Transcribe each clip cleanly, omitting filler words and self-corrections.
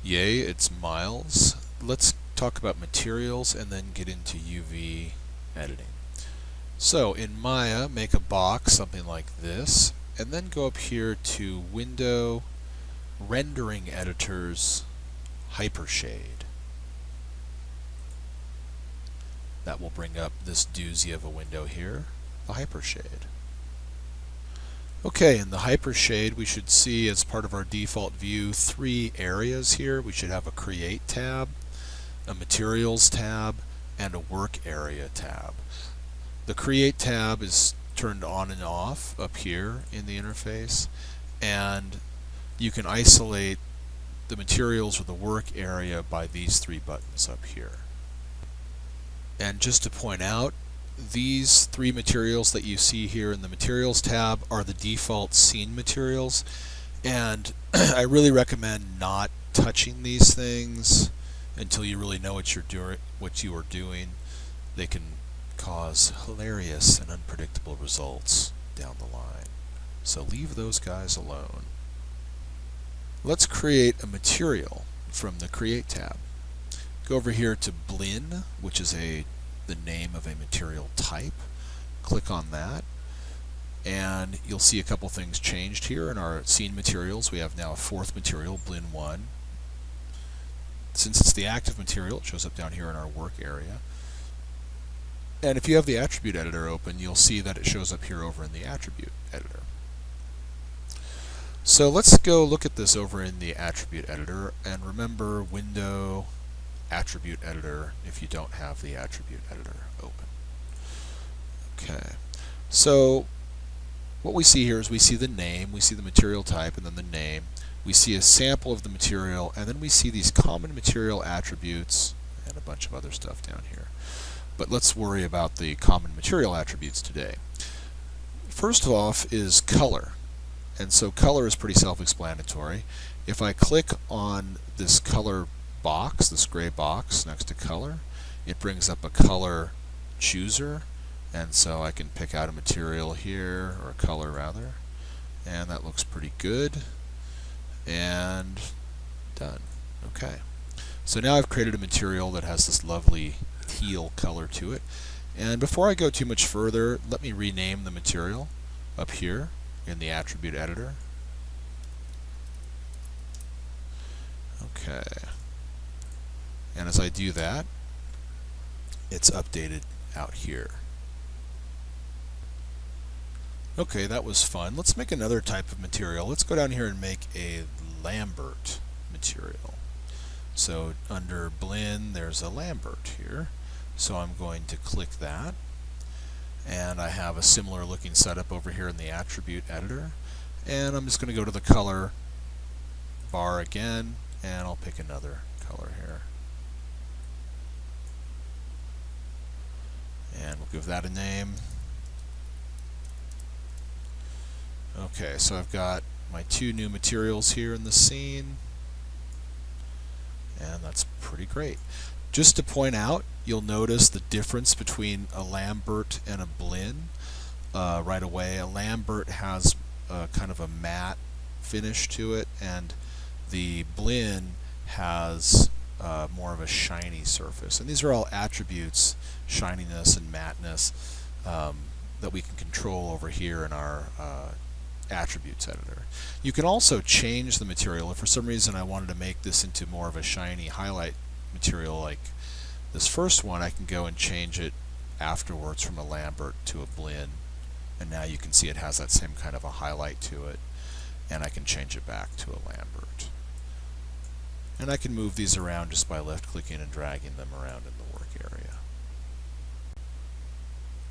Yay, it's Miles. Let's talk about materials and then get into UV editing. So in Maya, make a box, something like this, and then go up here to Window, Rendering Editors, Hypershade. That will bring up this doozy of a window here, the Hypershade. Okay, in the Hypershade we should see as part of our default view 3 areas here. We should have a Create tab, a Materials tab, and a Work Area tab. The Create tab is turned on and off up here in the interface, and you can isolate the materials or the work area by these 3 buttons up here. And just to point out, these 3 materials that you see here in the Materials tab are the default scene materials, and I really recommend not touching these things until you really know what you are doing. They can cause hilarious and unpredictable results down the line. So leave those guys alone. Let's create a material from the Create tab. Go over here to Blinn, which is the name of a material type. Click on that, and you'll see a couple things changed here in our scene materials. We have now a 4th material, Blinn 1. Since it's the active material, it shows up down here in our work area. And if you have the attribute editor open, you'll see that it shows up here over in the attribute editor. So let's go look at this over in the attribute editor, and remember Window, Attribute Editor if you don't have the attribute editor open. Okay, so what we see here is we see the name, we see the material type, and then the name. We see a sample of the material, and then we see these common material attributes and a bunch of other stuff down here. But let's worry about the common material attributes today. First off is color. And so color is pretty self-explanatory. If I click on this color box, this gray box next to color, it brings up a color chooser, and so I can pick out a material here, or a color rather, and that looks pretty good, and done. Okay, so now I've created a material that has this lovely teal color to it, and before I go too much further, let me rename the material up here in the attribute editor. Okay. And as I do that, it's updated out here. Okay, that was fun. Let's make another type of material. Let's go down here and make a Lambert material. So under Blinn, there's a Lambert here. So I'm going to click that. And I have a similar looking setup over here in the attribute editor. And I'm just going to go to the color bar again, and I'll pick another color here. And we'll give that a name. Okay, so I've got my 2 new materials here in the scene, and that's pretty great. Just to point out, you'll notice the difference between a Lambert and a Blinn right away. A Lambert has kind of a matte finish to it, and the Blinn has more of a shiny surface. And these are all attributes, shininess and matteness, that we can control over here in our attributes editor. You can also change the material. If for some reason I wanted to make this into more of a shiny highlight material like this first one, I can go and change it afterwards from a Lambert to a Blinn, and now you can see it has that same kind of a highlight to it, and I can change it back to a Lambert. And I can move these around just by left-clicking and dragging them around in the work area.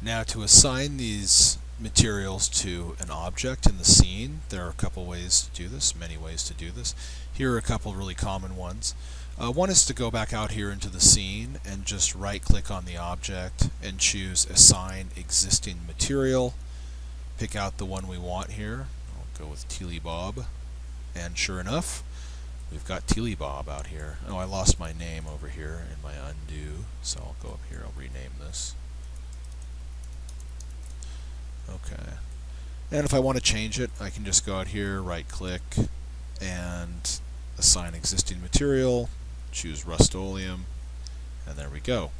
Now to assign these materials to an object in the scene, there are a couple ways to do this, many ways to do this. Here are a couple really common ones. One is to go back out here into the scene and just right-click on the object and choose Assign Existing Material. Pick out the one we want here. I'll go with Tealy Bob, and sure enough, we've got Tealy Bob out here. Oh, I lost my name over here in my undo, so I'll go up here, I'll rename this. Okay. And if I want to change it, I can just go out here, right click, and assign existing material, choose Rust-Oleum, and there we go.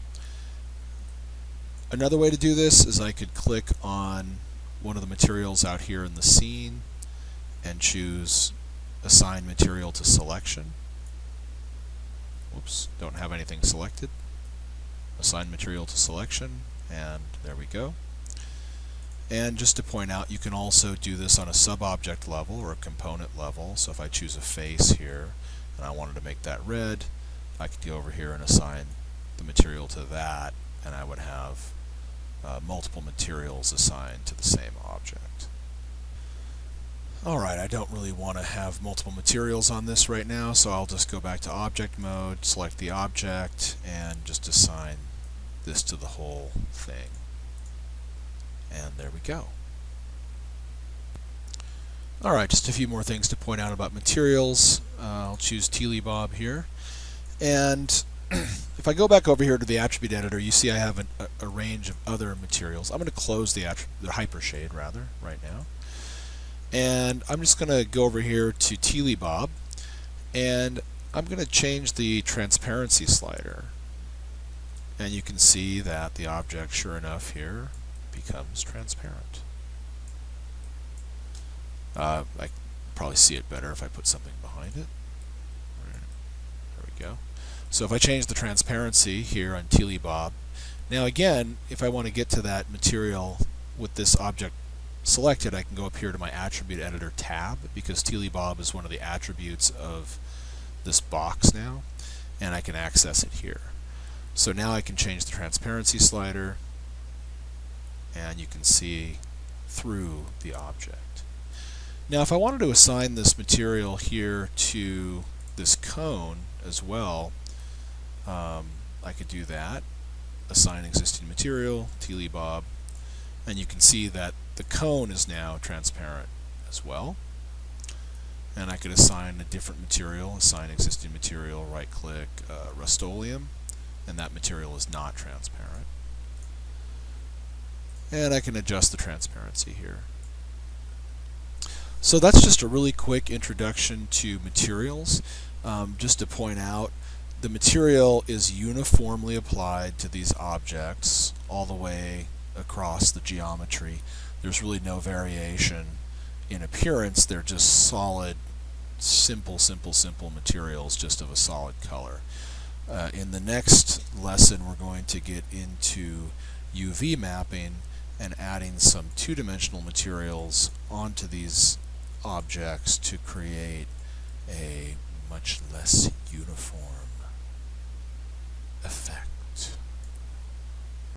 Another way to do this is I could click on one of the materials out here in the scene and choose Assign Material to Selection. Oops, don't have anything selected. Assign Material to Selection, and there we go. And just to point out, you can also do this on a sub-object level or a component level. So if I choose a face here and I wanted to make that red, I could go over here and assign the material to that, and I would have multiple materials assigned to the same object. Alright, I don't really want to have multiple materials on this right now, so I'll just go back to object mode, select the object, and just assign this to the whole thing. And there we go. Alright, just a few more things to point out about materials. I'll choose Bob here. And if I go back over here to the attribute editor, you see I have a range of other materials. I'm going to close the Hypershade rather right now. And I'm just going to go over here to Bob, and I'm going to change the transparency slider. And you can see that the object, sure enough, here becomes transparent. I can probably see it better if I put something behind it. There we go. So if I change the transparency here on Bob, now again, if I want to get to that material with this object selected, I can go up here to my attribute editor tab, because Bob is one of the attributes of this box now, and I can access it here. So now I can change the transparency slider, and you can see through the object. Now if I wanted to assign this material here to this cone as well, I could do that. Assign existing material, Bob, and you can see that the cone is now transparent as well. And I could assign a different material, assign existing material, right click, Rust-Oleum, and that material is not transparent. And I can adjust the transparency here. So that's just a really quick introduction to materials. Just to point out, the material is uniformly applied to these objects all the way across the geometry. There's really no variation in appearance. They're just solid, simple materials just of a solid color. In the next lesson, we're going to get into UV mapping and adding some two-dimensional materials onto these objects to create a much